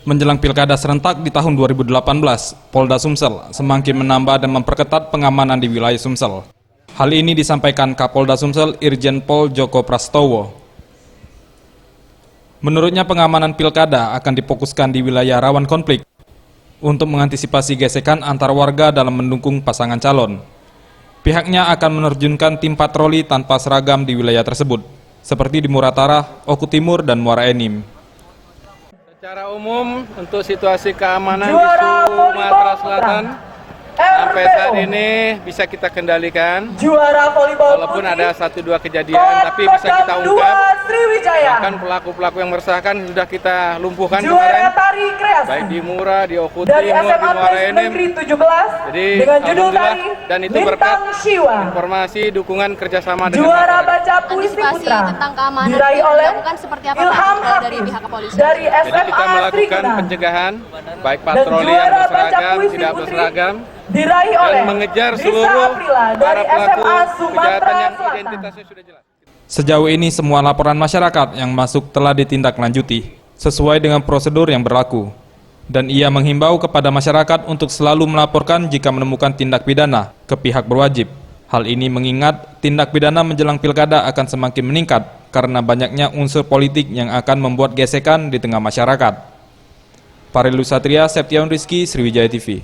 Menjelang pilkada serentak di tahun 2018, Polda Sumsel semakin menambah dan memperketat pengamanan di wilayah Sumsel. Hal ini disampaikan Kapolda Sumsel Irjen Pol Joko Prastowo. Menurutnya pengamanan pilkada akan difokuskan di wilayah rawan konflik untuk mengantisipasi gesekan antar warga dalam mendukung pasangan calon. Pihaknya akan menerjunkan tim patroli tanpa seragam di wilayah tersebut, seperti di Muratara, Oku Timur, dan Muara Enim. Secara umum untuk situasi keamanan di Sumatera Selatan sampai saat ini bisa kita kendalikan. Walaupun ada 1-2 kejadian, tapi bisa kita ungkap. Bahkan pelaku-pelaku yang meresahkan sudah kita lumpuhkan kemarin, baik di Mura, di Oku Timur, di Muara Enim. Jadi alhamdulillah, dan itu berkat informasi dukungan kerjasama dengan masyarakat. Antisipasi tentang keamanan dilakukan seperti apa Pak dari pihak kepolisian? Jadi kita melakukan pencegahan, baik patroli yang berseragam, tidak berseragam, dan mengejar seluruh para pelaku kejahatan yang identitasnya sudah jelas. Sejauh ini semua laporan masyarakat yang masuk telah ditindaklanjuti sesuai dengan prosedur yang berlaku. Dan ia menghimbau kepada masyarakat untuk selalu melaporkan jika menemukan tindak pidana ke pihak berwajib. Hal ini mengingat tindak pidana menjelang pilkada akan semakin meningkat karena banyaknya unsur politik yang akan membuat gesekan di tengah masyarakat. Parilu Satria, Septian Rizky, Sriwijaya TV.